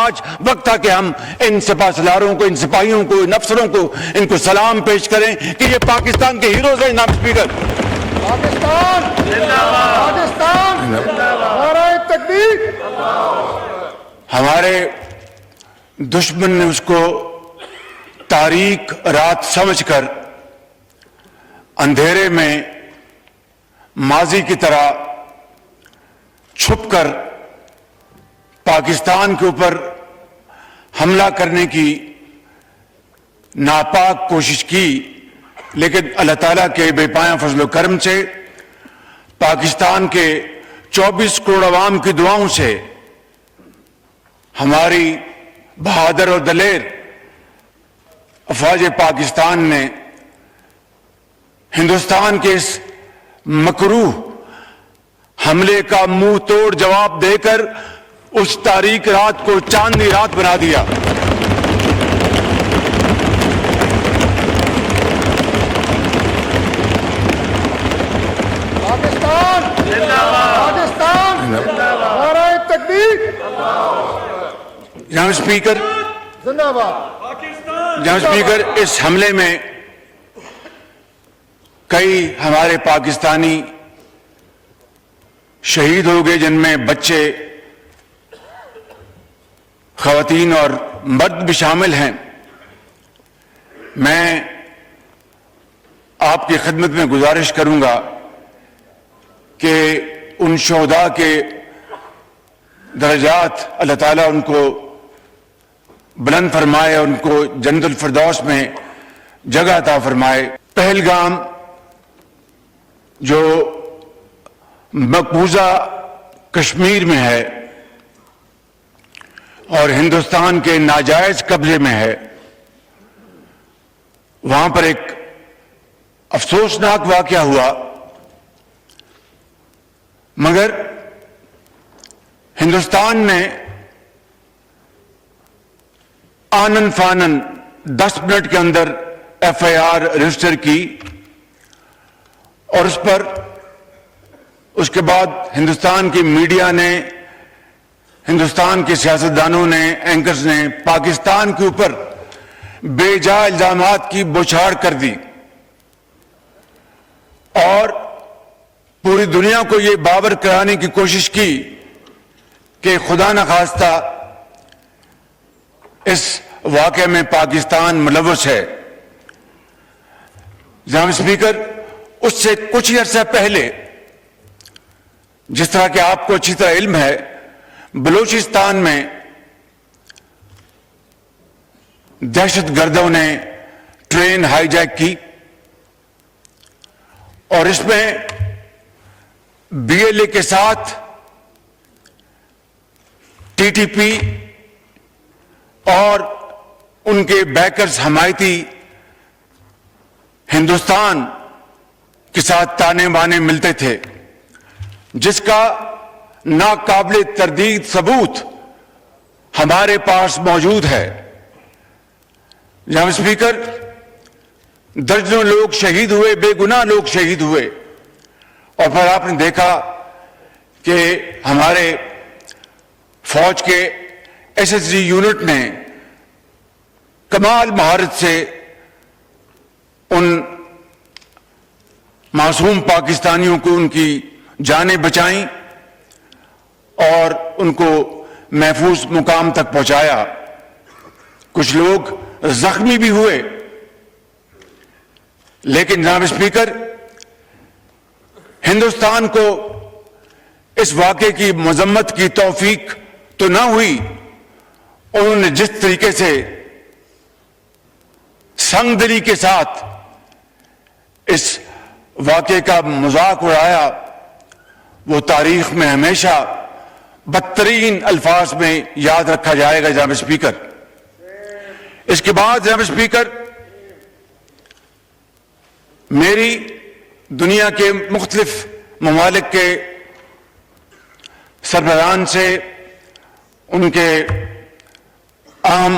آج وقت تھا کہ ہم ان سپاہ سالاروں کو، ان سپاہیوں کو، ان افسروں کو، ان کو سلام پیش کریں کہ یہ پاکستان کے ہیروز ہیں جناب اسپیکر۔ پاکستان زندہ باد، پاکستان زندہ باد، نعرہ تکبیر۔ ہمارے دشمن نے اس کو تاریک رات سمجھ کر اندھیرے میں ماضی کی طرح چھپ کر پاکستان کے اوپر حملہ کرنے کی ناپاک کوشش کی، لیکن اللہ تعالیٰ کے بے پایاں فضل و کرم سے، پاکستان کے 24 کروڑ عوام کی دعاؤں سے ہماری بہادر اور دلیر افواج پاکستان نے ہندوستان کے اس مکروہ حملے کا منہ توڑ جواب دے کر اس تاریک رات کو چاندنی رات بنا دیا۔ پاکستان زندہ باد، پاکستان زندہ باد، نعرہ تکبیر۔ جناب اسپیکر، زندہ باد، جناب اسپیکر، اس حملے میں کئی ہمارے پاکستانی شہید ہو گئے، جن میں بچے، خواتین اور مرد بھی شامل ہیں۔ میں آپ کی خدمت میں گزارش کروں گا کہ ان شہداء کے درجات اللہ تعالیٰ ان کو بلند فرمائے، ان کو جنت الفردوس میں جگہ عطا فرمائے۔ پہلگام جو مقبوضہ کشمیر میں ہے اور ہندوستان کے ناجائز قبضے میں ہے، وہاں پر ایک افسوسناک واقعہ ہوا، مگر ہندوستان نے آنن فانن 10 منٹ کے اندر FIR رجسٹر کی، اور اس کے بعد ہندوستان کی میڈیا نے، ہندوستان کے سیاستدانوں نے، اینکرز نے پاکستان کے اوپر بے جا الزامات کی بوچھاڑ کر دی اور پوری دنیا کو یہ باور کرانے کی کوشش کی کہ خدا نخواستہ اس واقعے میں پاکستان ملوث ہے۔ جناب اسپیکر، اس سے کچھ ہی عرصہ پہلے، جس طرح کہ آپ کو اچھی طرح علم ہے، بلوچستان میں دہشت گردوں نے ٹرین ہائی جیک کی اور اس میں BLA کے ساتھ TTP اور ان کے بیکرز حمایتی ہندوستان کے ساتھ تانے بانے ملتے تھے، جس کا ناقابل تردید ثبوت ہمارے پاس موجود ہے۔ جناب اسپیکر، درجنوں لوگ شہید ہوئے، بے گناہ لوگ شہید ہوئے، اور پھر آپ نے دیکھا کہ ہمارے فوج کے SSG یونٹ نے کمال مہارت سے ان معصوم پاکستانیوں کو ان کی جانیں بچائیں اور ان کو محفوظ مقام تک پہنچایا۔ کچھ لوگ زخمی بھی ہوئے، لیکن جناب اسپیکر، ہندوستان کو اس واقعے کی مذمت کی توفیق تو نہ ہوئی۔ انہوں نے جس طریقے سے سنگ دلی کے ساتھ اس واقعے کا مذاق اڑایا، وہ تاریخ میں ہمیشہ بدترین الفاظ میں یاد رکھا جائے گا۔ جناب اسپیکر، اس کے بعد جناب اسپیکر، میری دنیا کے مختلف ممالک کے سربراہان سے، ان کے اہم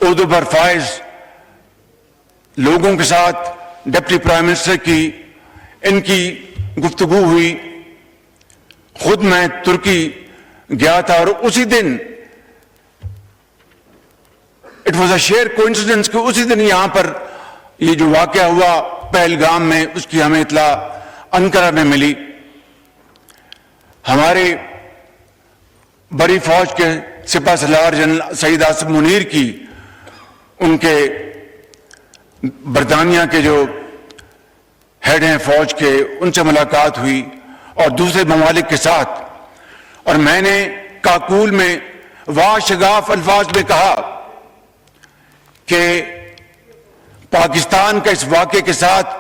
عہدوں پر فائز لوگوں کے ساتھ، ڈپٹی پرائم منسٹر کی ان کی گفتگو ہوئی۔ خود میں ترکی گیا تھا اور اسی دن was a sheer coincidence کہ اسی دن یہاں پر یہ جو واقعہ ہوا پہلگام میں اس کی ہمیں اطلاع انقرہ میں ملی. ہمارے بڑی فوج کے سپاہ سالار جنرل سعید آصف منیر کی ان کے برطانیہ کے جو ہیڈ ہیں فوج کے ان سے ملاقات ہوئی اور دوسرے ممالک کے ساتھ, اور میں نے کاکول میں واشگاف الفاظ میں کہا کہ پاکستان کا اس واقعے کے ساتھ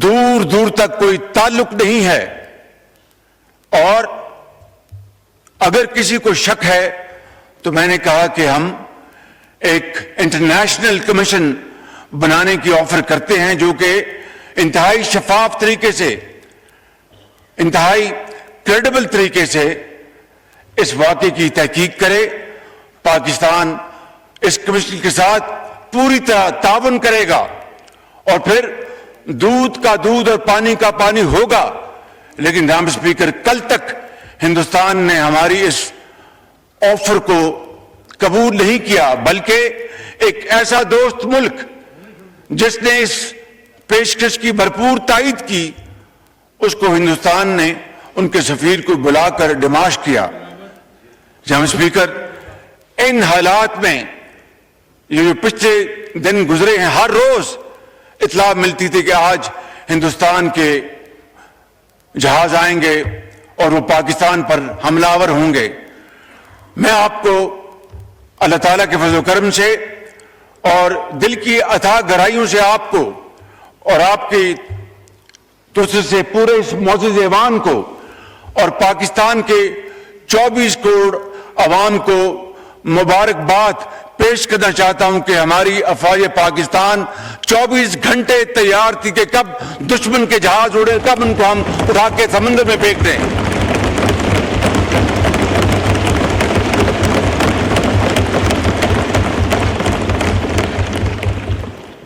دور دور تک کوئی تعلق نہیں ہے, اور اگر کسی کو شک ہے تو میں نے کہا کہ ہم ایک انٹرنیشنل کمیشن بنانے کی آفر کرتے ہیں جو کہ انتہائی شفاف طریقے سے, انتہائی کریڈیبل طریقے سے اس واقعے کی تحقیق کرے. پاکستان اس کمیشن کے ساتھ پوری طرح تعاون کرے گا اور پھر دودھ کا دودھ اور پانی کا پانی ہوگا. لیکن جناب اسپیکر, کل تک ہندوستان نے ہماری اس آفر کو قبول نہیں کیا, بلکہ ایک ایسا دوست ملک جس نے اس پیشکش کی بھرپور تائید کی, اس کو ہندوستان نے ان کے سفیر کو بلا کر ڈماش کیا. جناب اسپیکر, ان حالات میں یہ جو پچھلے دن گزرے ہیں, ہر روز اطلاع ملتی تھی کہ آج ہندوستان کے جہاز آئیں گے اور وہ پاکستان پر حملہ آور ہوں گے. میں آپ کو اللہ تعالیٰ کے فضل و کرم سے اور دل کی اتھاہ گہرائیوں سے آپ کو اور آپ کی توسط سے پورے اس معزز ایوان کو اور پاکستان کے 24 کروڑ عوام کو مبارکباد پیش کرنا چاہتا ہوں کہ ہماری افواج پاکستان 24 گھنٹے تیار تھی کہ کب دشمن کے جہاز اڑے, کب ان کو ہم اٹھا کے سمندر میں پھینک دیں.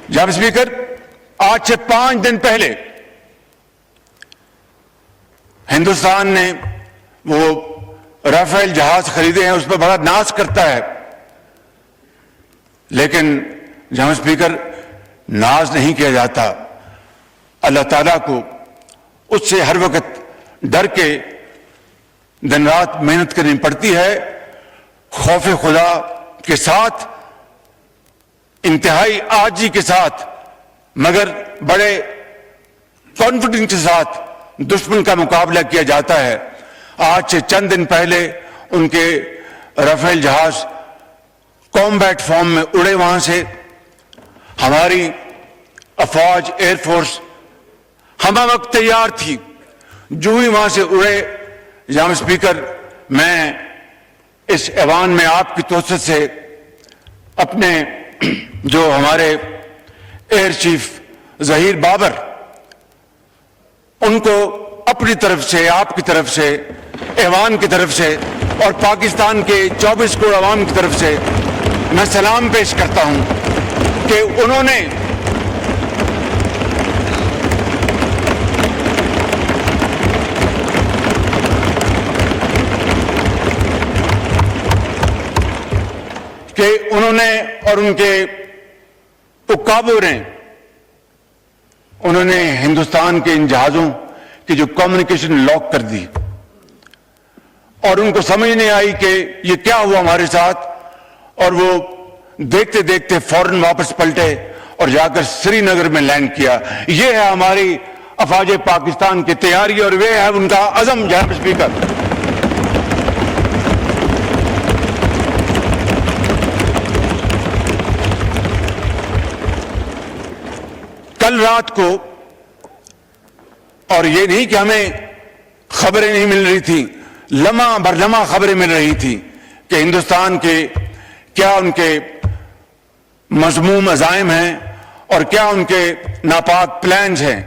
جناب اسپیکر, آج سے 5 دن پہلے ہندوستان نے وہ رافیل جہاز خریدے ہیں, اس پر بڑا ناز کرتا ہے, لیکن جناب اسپیکر ناز نہیں کیا جاتا. اللہ تعالیٰ کو اس سے ہر وقت ڈر کے دن رات محنت کرنی پڑتی ہے, خوف خدا کے ساتھ, انتہائی عاجزی کے ساتھ, مگر بڑے کانفیڈنس کے ساتھ دشمن کا مقابلہ کیا جاتا ہے. آج سے چند دن پہلے ان کے رافیل جہاز کامبیٹ فارم میں اڑے, وہاں سے ہماری افواج ایئر فورس ہمہ وقت تیار تھی. جو ہی وہاں سے اڑے, جناب اسپیکر, میں اس ایوان میں آپ کی توسط سے اپنے جو ہمارے ایئر چیف ظہیر بابر, ان کو اپنی طرف سے, آپ کی طرف سے, ایوان کی طرف سے اور پاکستان کے 24 کروڑ عوام کی طرف سے میں سلام پیش کرتا ہوں کہ انہوں نے اور ان کے اکابر نے انہوں نے ہندوستان کے ان جہازوں کی جو کمیونیکیشن لاک کر دی, اور ان کو سمجھ نہیں آئی کہ یہ کیا ہوا ہمارے ساتھ, اور وہ دیکھتے دیکھتے فوراً واپس پلٹے اور جا کر سری نگر میں لینڈ کیا. یہ ہے ہماری افواج پاکستان کی تیاری اور وہ ہے ان کا عزم. جناب اسپیکر, کل رات کو, اور یہ نہیں کہ ہمیں خبریں نہیں مل رہی تھی, لمحہ بر لمحہ خبریں مل رہی تھی کہ ہندوستان کے کیا ان کے مذموم عزائم ہیں اور کیا ان کے ناپاک پلانز ہیں.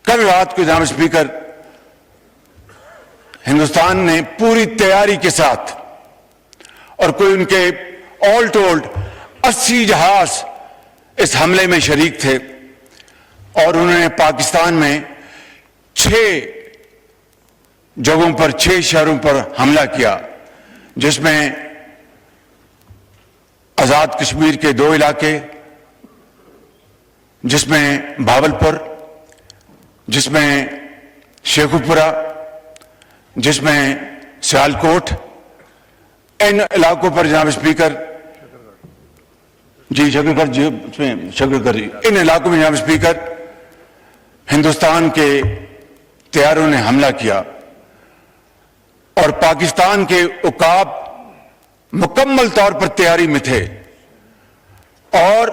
کل رات کو جناب اسپیکر ہندوستان نے پوری تیاری کے ساتھ, اور کوئی ان کے آل ٹولڈ 80 جہاز اس حملے میں شریک تھے, اور انہوں نے پاکستان میں 6 جگہوں پر 6 شہروں پر حملہ کیا, جس میں آزاد کشمیر کے 2 علاقے، جس میں بھاولپور، جس میں شیخوپورہ، جس میں سیالکوٹ، ان علاقوں پر جناب اسپیکر ان علاقوں میں جناب اسپیکر ہندوستان کے طیاروں نے حملہ کیا اور پاکستان کے عقاب مکمل طور پر تیاری میں تھے اور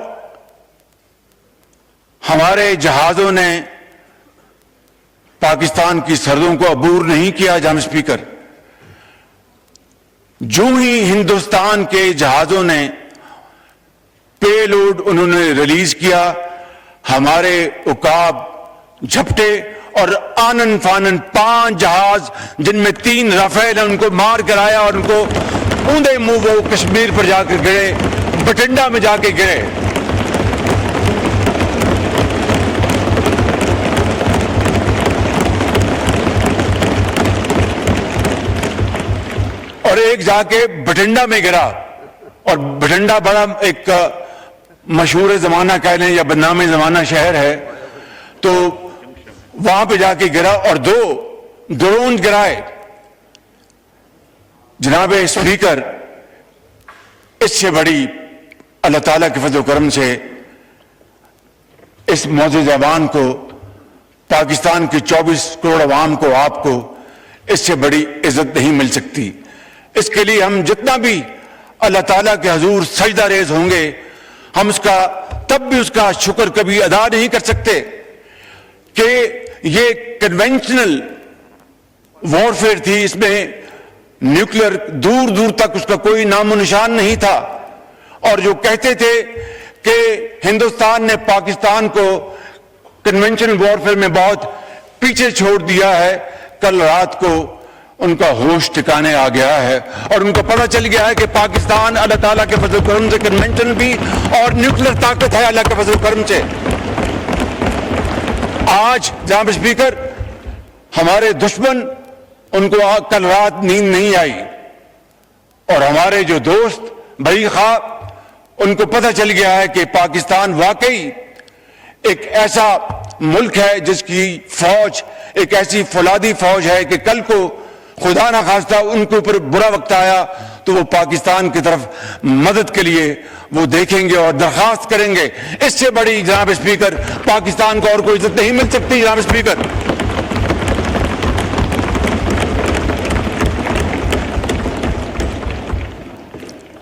ہمارے جہازوں نے پاکستان کی سرحدوں کو عبور نہیں کیا جناب اسپیکر۔ جو ہی ہندوستان کے جہازوں نے پے لوڈ انہوں نے ریلیز کیا، ہمارے عقاب جھپٹے اور آنن فانن 5 جہاز جن میں 3 رافیل ہیں ان کو مار کرایا اور ان کو اوندے منہ وہ کشمیر پر جا کر گرے، بٹنڈا میں جا کے گرے۔ اور ایک جا کے بٹنڈا میں گرا، اور بٹنڈا بڑا ایک مشہور زمانہ کہہ لیں یا بدنام زمانہ شہر ہے، تو وہاں پہ جا کے گرا اور 2 ڈرون گرائے۔ جناب اسپیکر، اس سے بڑی اللہ تعالیٰ کے فضل و کرم سے اس معزز ایوان کو، پاکستان کی 24 کروڑ عوام کو، آپ کو اس سے بڑی عزت نہیں مل سکتی۔ اس کے لیے ہم جتنا بھی اللہ تعالیٰ کے حضور سجدہ ریز ہوں گے، ہم تب بھی اس کا شکر کبھی ادا نہیں کر سکتے کہ یہ کنونشنل وارفیئر تھی، اس میں نیوکلیر دور دور تک اس کا کوئی نام و نشان نہیں تھا، اور جو کہتے تھے کہ ہندوستان نے پاکستان کو کنونشنل وارفیئر میں بہت پیچھے چھوڑ دیا ہے، کل رات کو ان کا ہوش ٹھکانے آ گیا ہے اور ان کو پتہ چل گیا ہے کہ پاکستان اللہ تعالیٰ کے فضل و کرم سے کنونشن بھی اور نیوکلیر طاقت ہے اللہ کے فضل و کرم سے۔ آج جناب اسپیکر، ہمارے دشمن ان کو کل رات نیند نہیں آئی، اور ہمارے جو دوست بھائی خواہ ان کو پتہ چل گیا ہے کہ پاکستان واقعی ایک ایسا ملک ہے جس کی فوج ایک ایسی فولادی فوج ہے کہ کل کو خدا نہ خواستہ ان کے اوپر برا وقت آیا تو وہ پاکستان کی طرف مدد کے لیے وہ دیکھیں گے اور درخواست کریں گے۔ اس سے بڑی جناب اسپیکر پاکستان کو اور کوئی عزت نہیں مل سکتی۔ جناب اسپیکر،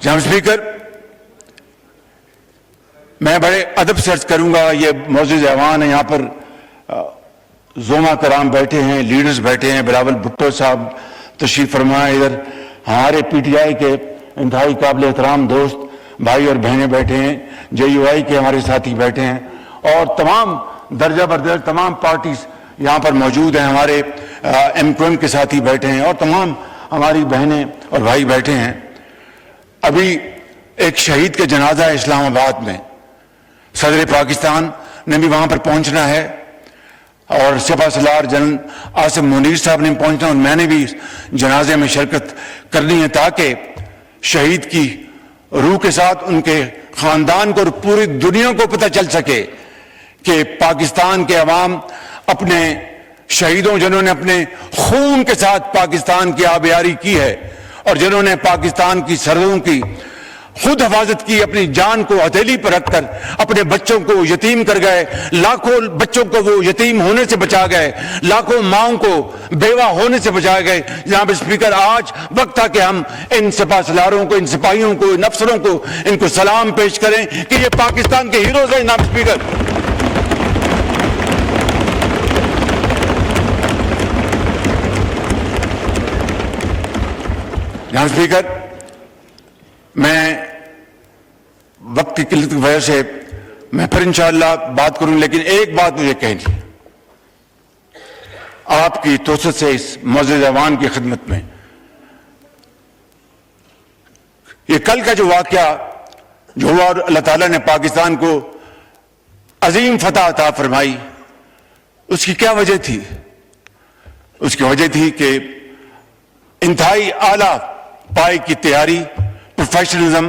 جناب اسپیکر، میں بڑے ادب سے عرض کروں گا، یہ معزز ایوان ہے، یہاں پر زوما کرام بیٹھے ہیں، لیڈرز بیٹھے ہیں، بلاول بھٹو صاحب تشریف فرمائے، ادھر ہمارے پی ٹی آئی کے انتہائی قابل احترام دوست بھائی اور بہنیں بیٹھے ہیں، جے یو آئی کے ہمارے ساتھی بیٹھے ہیں، اور تمام درجہ بدرجہ تمام پارٹیز یہاں پر موجود ہیں، ہمارے ایم کیو ایم کے ساتھی بیٹھے ہیں، اور تمام ہماری بہنیں اور بھائی بیٹھے ہیں۔ ابھی ایک شہید کے جنازہ ہے اسلام آباد میں، صدر پاکستان نے بھی وہاں پر پہنچنا ہے، اور سپہ سالار جنرل عاصم منیر صاحب نے پہنچنا، اور میں نے بھی جنازے میں شرکت کرنی ہے تاکہ شہید کی روح کے ساتھ ان کے خاندان کو اور پوری دنیا کو پتہ چل سکے کہ پاکستان کے عوام اپنے شہیدوں، جنہوں نے اپنے خون کے ساتھ پاکستان کی آبیاری کی ہے اور جنہوں نے پاکستان کی سرحدوں کی خود حفاظت کی، اپنی جان کو ہتھیلی پر رکھ کر اپنے بچوں کو یتیم کر گئے، لاکھوں بچوں کو وہ یتیم ہونے سے بچا گئے، لاکھوں ماؤں کو بیوہ ہونے سے بچا گئے۔ جناب اسپیکر، آج وقت تھا کہ ہم ان سپہ سالاروں کو، ان سپاہیوں کو، ان افسروں کو، ان کو سلام پیش کریں کہ یہ پاکستان کے ہیروز ہیں۔ جناب اسپیکر، جناب اسپیکر، میں وقت کی قلت کی وجہ سے میں پھر انشاءاللہ بات کروں، لیکن ایک بات مجھے کہنی آپ کی توسط سے اس معزز ایوان کی خدمت میں، یہ کل کا جو واقعہ جو ہوا اور اللہ تعالیٰ نے پاکستان کو عظیم فتح عطا فرمائی، اس کی کیا وجہ تھی؟ اس کی وجہ تھی کہ انتہائی اعلیٰ پائے کی تیاری، پروفیشنلزم،